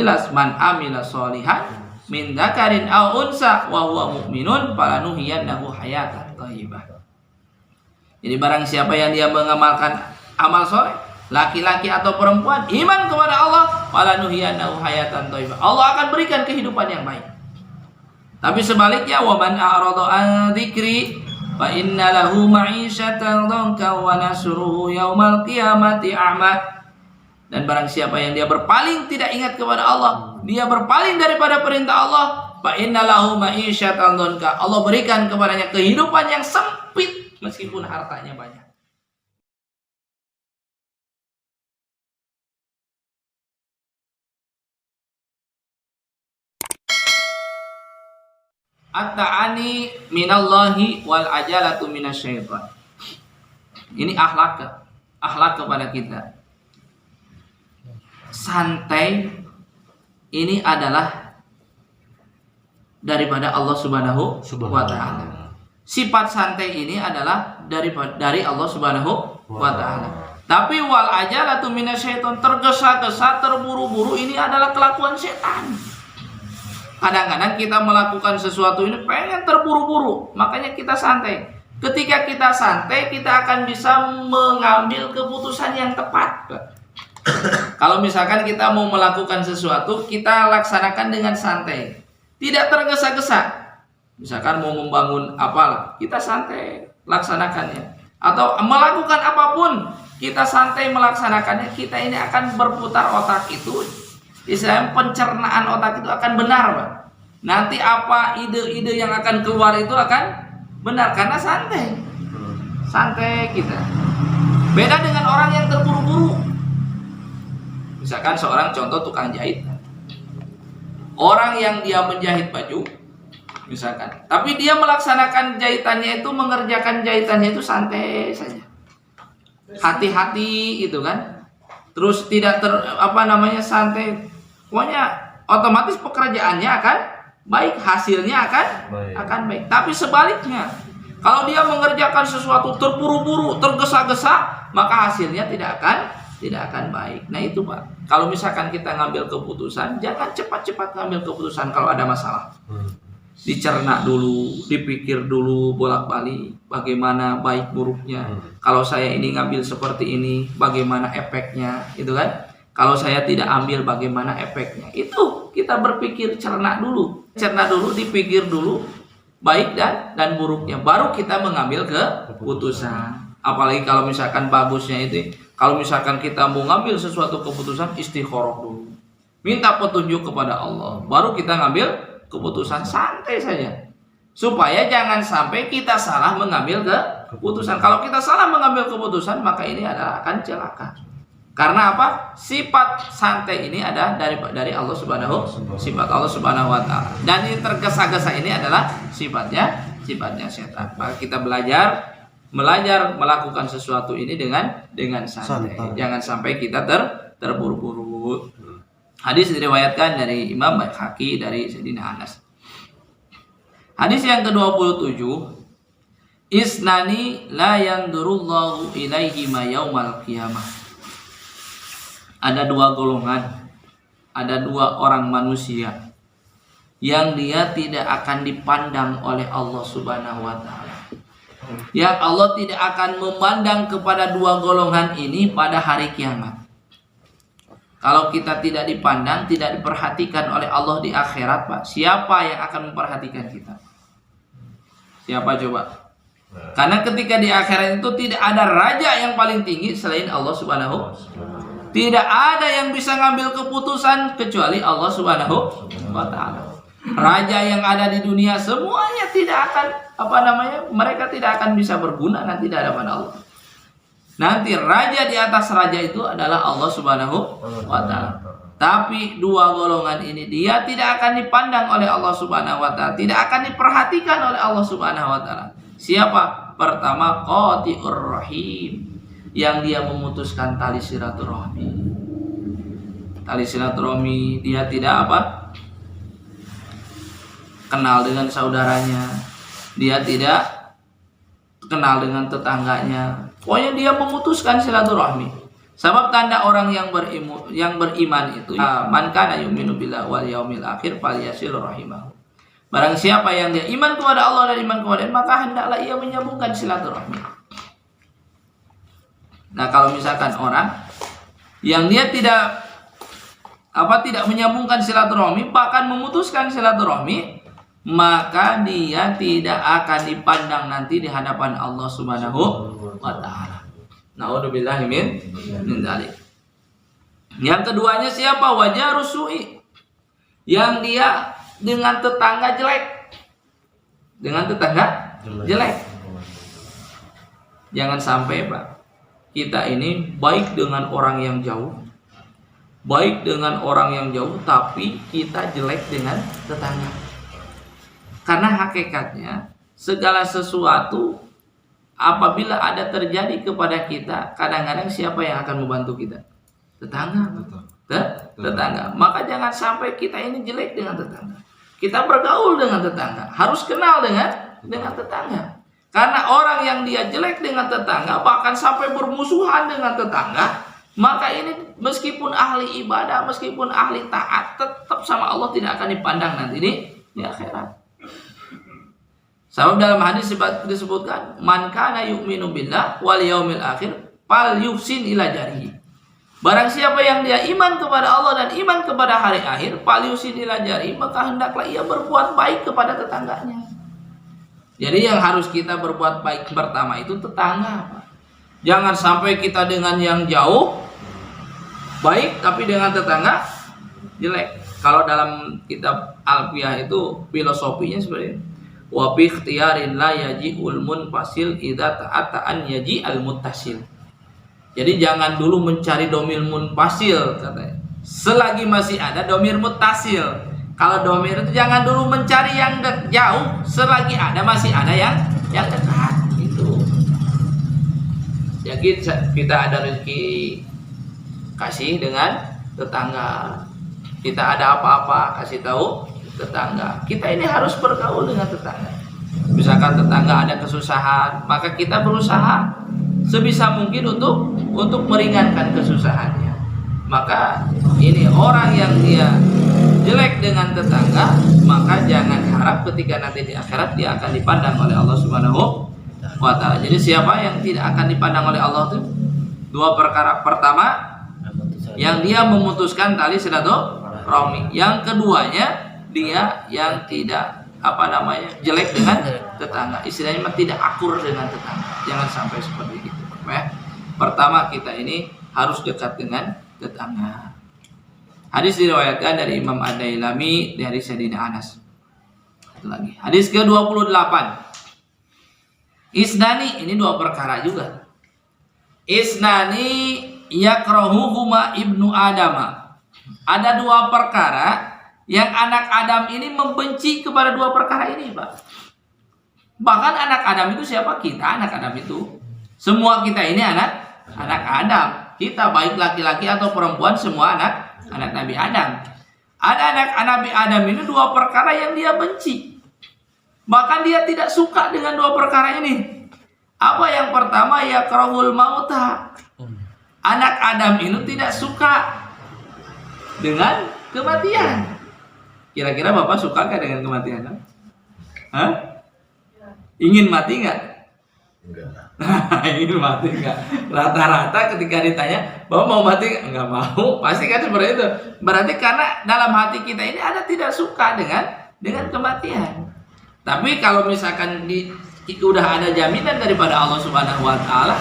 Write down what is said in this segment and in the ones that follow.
Jelas, man amila sholihan min dzakarin aw unsa wa huwa mu'minun falanuhyiyannahu hayatan thayyibah. Jadi barang siapa yang dia mengamalkan amal soleh, laki-laki atau perempuan, iman kepada Allah, falanuhyiyannahu hayatan thayyibah. Allah akan berikan kehidupan yang baik. Tapi sebaliknya, wa man a'rada an dzikri fa inna lahu ma'isyatan dhanka wa nasruhu yaumal qiyamati a'ma. Dan barang siapa yang dia berpaling tidak ingat kepada Allah, dia berpaling daripada perintah Allah, fa inna lahu ma'isyatan dhanka. Allah berikan kepadanya kehidupan yang sempit meskipun hartanya banyak. At-ta'ani minallahi wal ajalatu minasyaitan. Ini akhlak kepada kita. Santai ini adalah daripada Allah Subhanahu wa ta'ala. Sifat santai ini adalah dari Allah Subhanahu wa ta'ala. Tapi wal ajalatu minasyaitan, tergesa-gesa, terburu-buru, ini adalah kelakuan setan. Kadang-kadang kita melakukan sesuatu ini pengen terburu-buru, makanya kita santai. Ketika kita santai, kita akan bisa mengambil keputusan yang tepat. Kalau misalkan kita mau melakukan sesuatu, kita laksanakan dengan santai, tidak tergesa-gesa. Misalkan mau membangun apalah, kita santai laksanakannya. Atau melakukan apapun, kita santai melaksanakannya. Kita ini akan berputar otak itu. Istilahnya pencernaan otak itu akan benar, Pak. Nanti apa ide-ide yang akan keluar itu akan benar karena santai. Santai kita. Beda dengan orang yang terburu-buru. Misalkan seorang contoh tukang jahit. Orang yang dia menjahit baju, misalkan, tapi dia melaksanakan jahitannya itu, mengerjakan jahitannya itu santai saja. Hati-hati gitu kan. Terus tidak santai. Pokoknya otomatis pekerjaannya akan baik, hasilnya akan baik. Tapi sebaliknya, kalau dia mengerjakan sesuatu terburu-buru, tergesa-gesa, maka hasilnya tidak akan baik. Nah itu, Pak. Kalau misalkan kita ngambil keputusan, jangan cepat-cepat ngambil keputusan kalau ada masalah. Dicerna dulu, dipikir dulu bolak-balik bagaimana baik buruknya. Kalau saya ini ngambil seperti ini, bagaimana efeknya, itu kan? Kalau saya tidak ambil, bagaimana efeknya? Itu kita berpikir, cerna dulu, dipikir dulu baik dan buruknya, baru kita mengambil keputusan. Apalagi kalau misalkan bagusnya itu, kalau misalkan kita mau ngambil sesuatu keputusan, istikharah dulu, minta petunjuk kepada Allah, baru kita ngambil keputusan. Santai saja, supaya jangan sampai kita salah mengambil keputusan. Kalau kita salah mengambil keputusan, maka ini adalah akan celaka. Karena apa? Sifat santai ini ada dari Allah Subhanahu, sifat Allah Subhanahu wa ta'ala. Dan ini tergesa-gesa ini adalah sifatnya setan. Maka kita belajar melakukan sesuatu ini dengan santai. Jangan sampai kita terburu-buru. Hadis diriwayatkan dari Imam Baihaqi dari Sayyidina Anas. Hadis yang ke-27, isnani la yandurullahu ilaihima yaumal qiyamah. Ada dua golongan, ada dua orang manusia yang dia tidak akan dipandang oleh Allah Subhanahu wa ta'ala. Yang Allah tidak akan memandang kepada dua golongan ini pada hari kiamat. Kalau kita tidak dipandang, tidak diperhatikan oleh Allah di akhirat, Pak, siapa yang akan memperhatikan kita? Siapa coba? Karena ketika di akhirat itu tidak ada raja yang paling tinggi selain Allah Subhanahu. Tidak ada yang bisa ngambil keputusan kecuali Allah Subhanahu wa ta'ala. Raja yang ada di dunia semuanya tidak akan mereka tidak akan bisa berguna nanti di hadapan Allah. Nanti raja di atas raja itu adalah Allah Subhanahu wa ta'ala. Tapi dua golongan ini dia tidak akan dipandang oleh Allah Subhanahu wa ta'ala, tidak akan diperhatikan oleh Allah Subhanahu wa ta'ala. Siapa? Pertama, qati'ur rahim, yang dia memutuskan tali silaturahmi. Tali silaturahmi, dia tidak kenal dengan saudaranya, dia tidak kenal dengan tetangganya. Pokoknya dia memutuskan silaturahmi. Sebab tanda orang yang beriman itu man kana yu'minu billahi wal yaumil akhir falyasil rahimahu. Barang siapa yang dia iman kepada Allah dan iman kepada maka hendaklah ia menyambungkan silaturahmi. Nah, kalau misalkan orang yang dia tidak menyambungkan silaturahmi, bahkan memutuskan silaturahmi, maka dia tidak akan dipandang nanti di hadapan Allah Subhanahu wa taala. Na'udzubillahi min dzalik. Yang keduanya siapa? Wajarus su'i. Yang dia dengan tetangga jelek. Dengan tetangga jelek. Jangan sampai, Pak, kita ini baik dengan orang yang jauh. Baik dengan orang yang jauh, tapi kita jelek dengan tetangga. Karena hakikatnya segala sesuatu apabila ada terjadi kepada kita, kadang-kadang siapa yang akan membantu kita? Tetangga. Tetangga. Maka jangan sampai kita ini jelek dengan tetangga. Kita bergaul dengan tetangga, harus kenal dengan tetangga. Karena orang yang dia jelek dengan tetangga, bahkan sampai bermusuhan dengan tetangga, maka ini meskipun ahli ibadah, meskipun ahli taat, tetap sama Allah tidak akan dipandang nanti di akhirat. Sebab dalam hadis disebutkan man kana yu'minu billah wal yaumil akhir fal yuhsin ila jarihi. Barang siapa yang dia iman kepada Allah dan iman kepada hari akhir, fal yuhsin ila jarihi, maka hendaklah ia berbuat baik kepada tetangganya. Jadi yang harus kita berbuat baik pertama itu tetangga, Pak. Jangan sampai kita dengan yang jauh baik tapi dengan tetangga jelek. Kalau dalam kitab Alfiyah itu filosofinya seperti ini. Wa bi ikhtiyarin la yaji'ul munfasil idza ta'ata'an yaji'al muttasil. Jadi jangan dulu mencari domir munfasil katanya. Selagi masih ada domir muttasil. Kalau domir itu jangan dulu mencari yang jauh, selagi ada masih ada yang dekat itu. Jadi kita ada rezeki kasih dengan tetangga. Kita ada apa-apa kasih tahu tetangga. Kita ini harus bergaul dengan tetangga. Misalkan tetangga ada kesusahan, maka kita berusaha sebisa mungkin untuk meringankan kesusahannya. Maka ini orang yang dia jelek dengan tetangga, maka jangan harap ketika nanti di akhirat dia akan dipandang oleh Allah Subhanahu wa taala. Jadi siapa yang tidak akan dipandang oleh Allah itu dua perkara. Pertama, yang dia memutuskan tali silaturahmi. Yang keduanya, dia yang tidak jelek dengan tetangga, istilahnya tidak akur dengan tetangga. Jangan sampai seperti itu, ya. Pertama, kita ini harus dekat dengan tetangga. Hadis diriwayatkan dari Imam Ad-Dailami dari Sayyidina Anas. Satu lagi, hadis ke-28. Isnani, ini dua perkara juga. Isnani yakrahuhuma ibnu Adama. Ada dua perkara yang anak Adam ini membenci kepada dua perkara ini, Pak. Bahkan anak Adam itu siapa? Kita anak Adam itu. Semua kita ini anak Adam. Kita baik laki-laki atau perempuan, semua anak Nabi Adam. Ada anak Nabi Adam ini dua perkara yang dia benci. Bahkan dia tidak suka dengan dua perkara ini. Apa yang pertama? Yakrahul mauta. Anak Adam ini tidak suka dengan kematian. Kira-kira Bapak suka gak dengan kematian? Hah? Ingin mati nggak? Enggak. Ingin mati nggak? Rata-rata ketika ditanya, Bapak mau mati nggak mau? Pasti kan seperti itu. Berarti karena dalam hati kita ini ada tidak suka dengan kematian. Tapi kalau misalkan udah ada jaminan daripada Allah Subhanahu wa taala,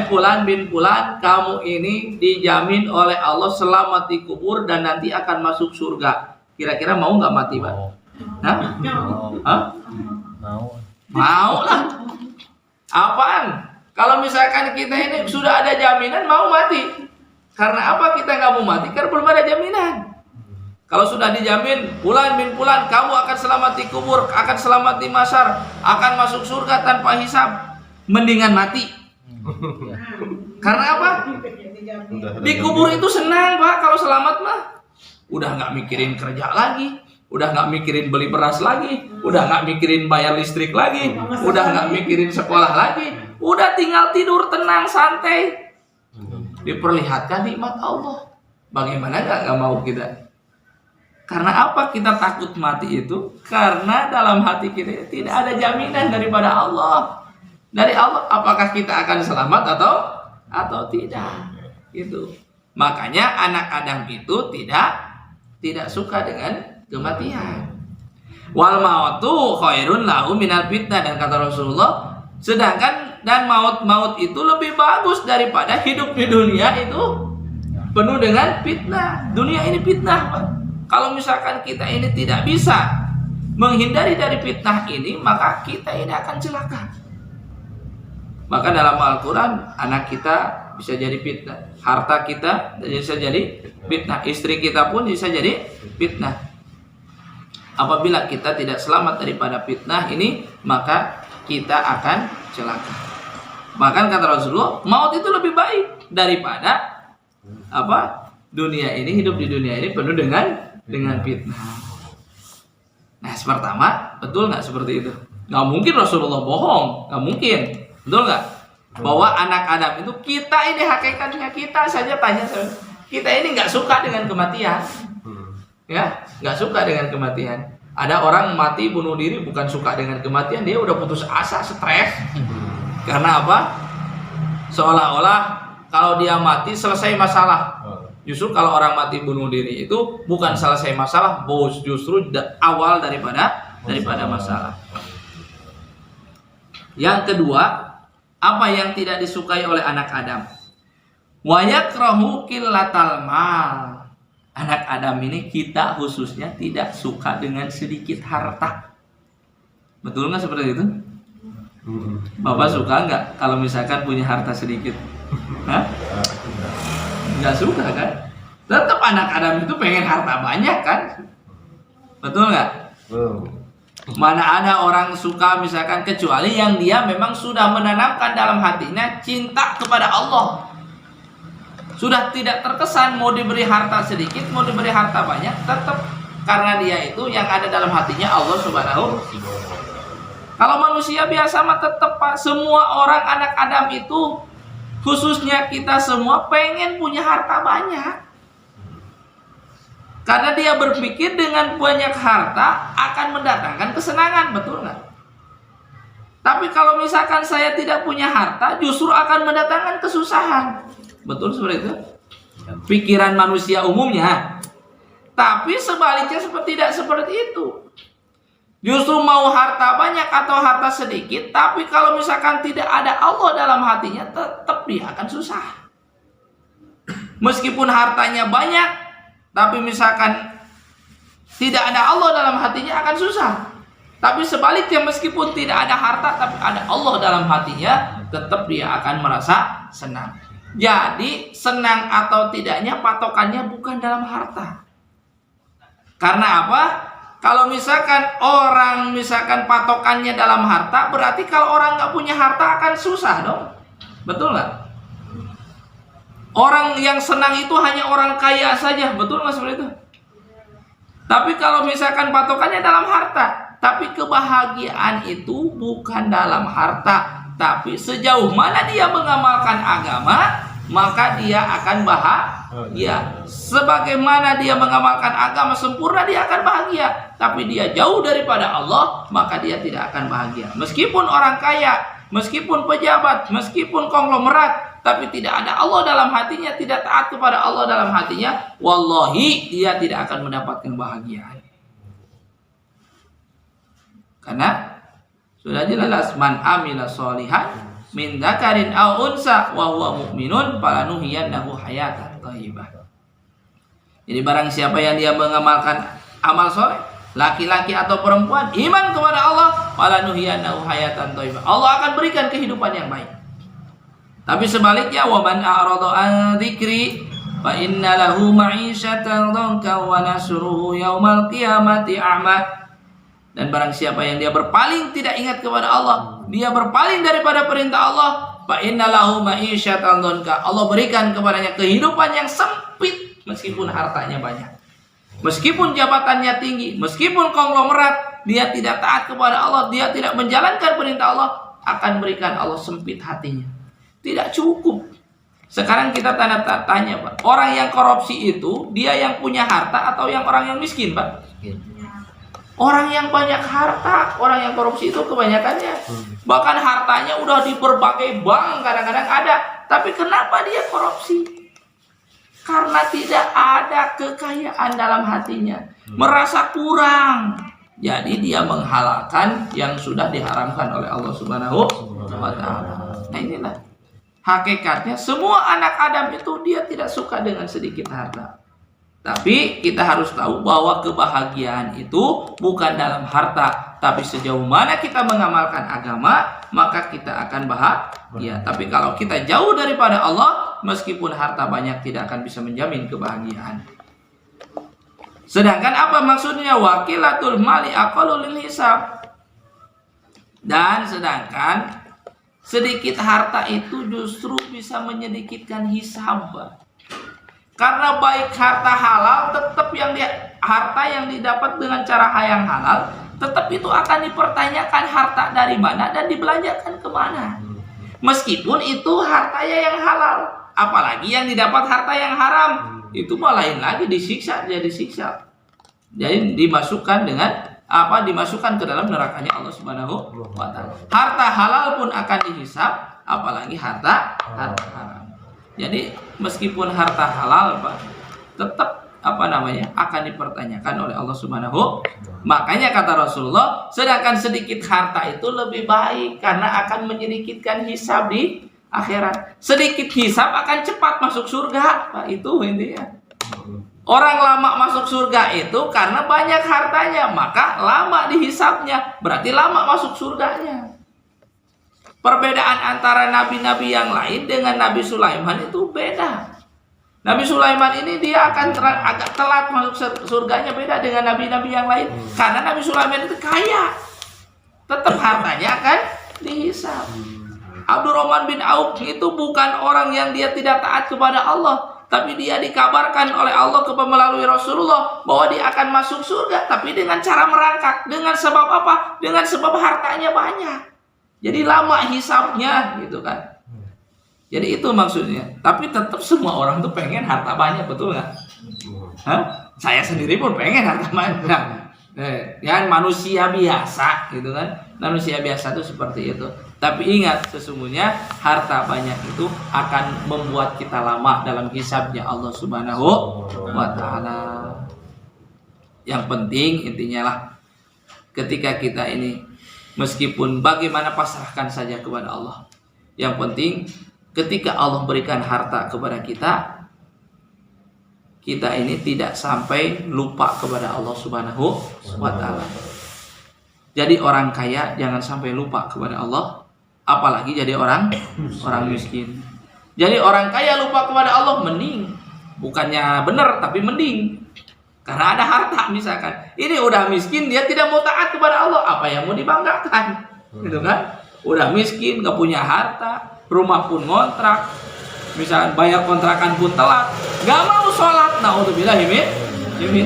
Fulan bin Fulan, kamu ini dijamin oleh Allah selamat di kubur dan nanti akan masuk surga. Kira-kira mau nggak mati, Pak? Mau lah. Apaan? Kalau misalkan kita ini sudah ada jaminan mau mati. Karena apa kita nggak mau mati? Karena belum ada jaminan. Kalau sudah dijamin, Fulan bin Fulan, kamu akan selamat di kubur, akan selamat di mahsyar, akan masuk surga tanpa hisab, mendingan mati. Karena apa? Di kubur itu senang, Pak, kalau selamat mah. Udah nggak mikirin kerja lagi, udah nggak mikirin beli beras lagi, udah nggak mikirin bayar listrik lagi, udah nggak mikirin sekolah lagi, udah tinggal tidur tenang santai. diperlihatkan nikmat Allah. Bagaimana nggak mau kita? Karena apa kita takut mati itu? Karena dalam hati kita tidak ada jaminan daripada Allah. Dari Allah, apakah kita akan selamat atau tidak? Itu. Makanya anak Adam itu tidak suka dengan kematian. Wal mautu khairun lahu minal fitnah, dan kata Rasulullah, sedangkan dan maut itu lebih bagus daripada hidup di dunia itu penuh dengan fitnah. Dunia ini fitnah, Pak. Kalau misalkan kita ini tidak bisa menghindari dari fitnah ini, maka kita ini akan celaka. Maka dalam Al-Quran, anak kita bisa jadi fitnah, harta kita bisa jadi fitnah, istri kita pun bisa jadi fitnah. Apabila kita tidak selamat daripada fitnah ini, maka kita akan celaka. Bahkan kata Rasulullah, maut itu lebih baik daripada dunia ini, hidup di dunia ini penuh dengan fitnah. Nah, pertama, betul nggak seperti itu? Nggak mungkin Rasulullah bohong, nggak mungkin. Betul nggak? Bahwa anak Adam itu, kita ini hakikatnya, kita saja tanya, kita ini nggak suka dengan kematian, ya, nggak suka dengan kematian. Ada orang mati bunuh diri bukan suka dengan kematian, dia udah putus asa, stres. Karena apa? Seolah-olah kalau dia mati selesai masalah. Justru kalau orang mati bunuh diri itu bukan selesai masalah, justru awal daripada masalah. Yang kedua, apa yang tidak disukai oleh anak Adam? Wa yakrahu qillatal mal. Anak Adam ini, kita khususnya tidak suka dengan sedikit harta. Betul nggak seperti itu? Bapak suka nggak kalau misalkan punya harta sedikit? Hah? Nggak suka kan? Tetap anak Adam itu pengen harta banyak kan? Betul nggak? Mana ada orang suka misalkan, kecuali yang dia memang sudah menanamkan dalam hatinya cinta kepada Allah. Sudah tidak terkesan mau diberi harta sedikit, mau diberi harta banyak, tetap karena dia itu yang ada dalam hatinya Allah Subhanahu. Kalau manusia biasa mah tetap, Pak, semua orang anak Adam itu, khususnya kita semua, pengen punya harta banyak. Karena dia berpikir dengan banyak harta akan mendatangkan kesenangan, betul nggak? Tapi kalau misalkan saya tidak punya harta, justru akan mendatangkan kesusahan. Betul seperti itu? Pikiran manusia umumnya. Tapi sebaliknya tidak seperti itu. Justru mau harta banyak atau harta sedikit, tapi kalau misalkan tidak ada Allah dalam hatinya, tetap dia akan susah. Meskipun hartanya banyak, tapi misalkan tidak ada Allah dalam hatinya, akan susah. Tapi sebaliknya, meskipun tidak ada harta tapi ada Allah dalam hatinya, tetap dia akan merasa senang. Jadi senang atau tidaknya patokannya bukan dalam harta. Karena apa? Kalau misalkan orang patokannya dalam harta, berarti kalau orang nggak punya harta akan susah dong. Betul nggak? Orang yang senang itu hanya orang kaya saja, betul nggak seperti itu? Tapi kalau misalkan patokannya dalam harta, tapi kebahagiaan itu bukan dalam harta, tapi sejauh mana dia mengamalkan agama, maka dia akan bahagia. Sebagaimana dia mengamalkan agama sempurna, dia akan bahagia. Tapi dia jauh daripada Allah, maka dia tidak akan bahagia. Meskipun orang kaya, meskipun pejabat, meskipun konglomerat, tapi tidak ada Allah dalam hatinya, tidak taat kepada Allah dalam hatinya, wallahi dia tidak akan mendapatkan kebahagiaan. Karena sudah jelas, man amila sholihan min dzakarin aw unsa wa huwa mu'minun falanuhyiyannahu hayatan thayyibah. Jadi barang siapa yang dia mengamalkan amal soleh, laki-laki atau perempuan, iman kepada Allah, falanuhyiyannahu hayatan thayyibah, Allah akan berikan kehidupan yang baik. Tapi sebaliknya, wa man a'rada an dzikri fa inna lahu ma'isyatan dhanka wa nasruhu yaumal qiyamati a'ma. Dan barang siapa yang dia berpaling, tidak ingat kepada Allah, dia berpaling daripada perintah Allah, fa inna lahu ma'isyatan dhanka, Allah berikan kepadanya kehidupan yang sempit meskipun hartanya banyak. Meskipun jabatannya tinggi, meskipun konglomerat, dia tidak taat kepada Allah, dia tidak menjalankan perintah Allah, akan berikan Allah sempit hatinya. Tidak cukup. Sekarang kita tanya, Pak. Orang yang korupsi itu dia yang punya harta atau yang orang yang miskin, Pak? Orang yang banyak harta, orang yang korupsi itu kebanyakannya. Bahkan hartanya udah di berbagai bank kadang-kadang ada. Tapi kenapa dia korupsi? Karena tidak ada kekayaan dalam hatinya. Merasa kurang. Jadi dia menghalalkan yang sudah diharamkan oleh Allah Subhanahu wa Ta'ala. Nah inilah hakikatnya semua anak Adam itu dia tidak suka dengan sedikit harta. Tapi kita harus tahu bahwa kebahagiaan itu bukan dalam harta, tapi sejauh mana kita mengamalkan agama, maka kita akan bahagia. Tapi kalau kita jauh daripada Allah, meskipun harta banyak tidak akan bisa menjamin kebahagiaan. Sedangkan apa maksudnya wakilatul mali aqallu lil hisab? Dan sedangkan sedikit harta itu justru bisa menyedikitkan hisab. Karena baik harta halal tetap harta yang didapat dengan cara yang halal tetap itu akan dipertanyakan harta dari mana dan dibelanjakan kemana. Meskipun itu hartanya yang halal, apalagi yang didapat harta yang haram, itu malah lain lagi disiksa. Jadi dimasukkan dimasukkan ke dalam nerakanya Allah Subhanahu wa Ta'ala. Harta halal pun akan dihisab, apalagi harta haram. Jadi meskipun harta halal, Pak, tetap akan dipertanyakan oleh Allah Subhanahu. Makanya kata Rasulullah, sedangkan sedikit harta itu lebih baik karena akan menyedikitkan hisab di akhirat. Sedikit hisab akan cepat masuk surga, Pak, itu intinya. Orang lama masuk surga itu karena banyak hartanya, maka lama dihisabnya, berarti lama masuk surganya. Perbedaan antara nabi-nabi yang lain dengan Nabi Sulaiman itu beda. Nabi Sulaiman ini dia akan agak telat masuk surganya, beda dengan nabi-nabi yang lain. Karena Nabi Sulaiman itu kaya, tetap hartanya akan dihisab. Abdurrahman bin Auf itu bukan orang yang dia tidak taat kepada Allah, tapi dia dikabarkan oleh Allah melalui Rasulullah bahwa dia akan masuk surga, tapi dengan cara merangkak. Dengan sebab apa? Dengan sebab hartanya banyak. Jadi lama hisabnya gitu kan. Jadi itu maksudnya. Tapi tetap semua orang tuh pengen harta banyak, betul nggak? Saya sendiri pun pengen harta banyak. Ya manusia biasa gitu kan. Manusia biasa itu seperti itu. Tapi ingat, sesungguhnya harta banyak itu akan membuat kita lama dalam hisabnya Allah Subhanahu wa Ta'ala. Yang penting intinya lah, ketika kita ini meskipun bagaimana pasrahkan saja kepada Allah. Yang penting ketika Allah berikan harta kepada kita, kita ini tidak sampai lupa kepada Allah Subhanahu wa Ta'ala. Jadi orang kaya jangan sampai lupa kepada Allah, apalagi jadi orang miskin. Jadi orang kaya lupa kepada Allah mending, bukannya benar tapi mending. Karena ada harta misalkan, ini udah miskin dia tidak mau taat kepada Allah, apa yang mau dibanggakan, gitu kan? Udah miskin, gak punya harta, rumah pun ngontrak, misalkan bayar kontrakan pun telat, gak mau sholat, naudzubillah min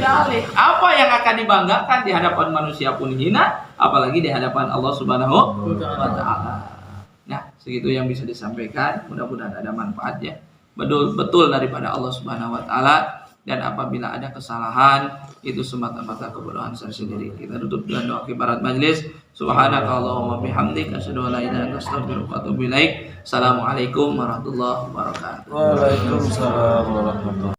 dzalik. Apa yang akan dibanggakan di hadapan manusia pun hina, apalagi di hadapan Allah Subhanahu wa Ta'ala. Nah, segitu yang bisa disampaikan, mudah-mudahan ada manfaatnya. Betul daripada Allah Subhanahu wa Ta'ala. Dan apabila ada kesalahan, itu semata-mata kebodohan saya sendiri. Kita tutup dengan doa kibarat majlis. Subhanakallahumma bihamdik, asyhadu an la ilaha illa anta, astaghfiruka wa atubu ilaik. Assalamualaikum warahmatullahi wabarakatuh. Waalaikumsalam warahmatullahi wabarakatuh.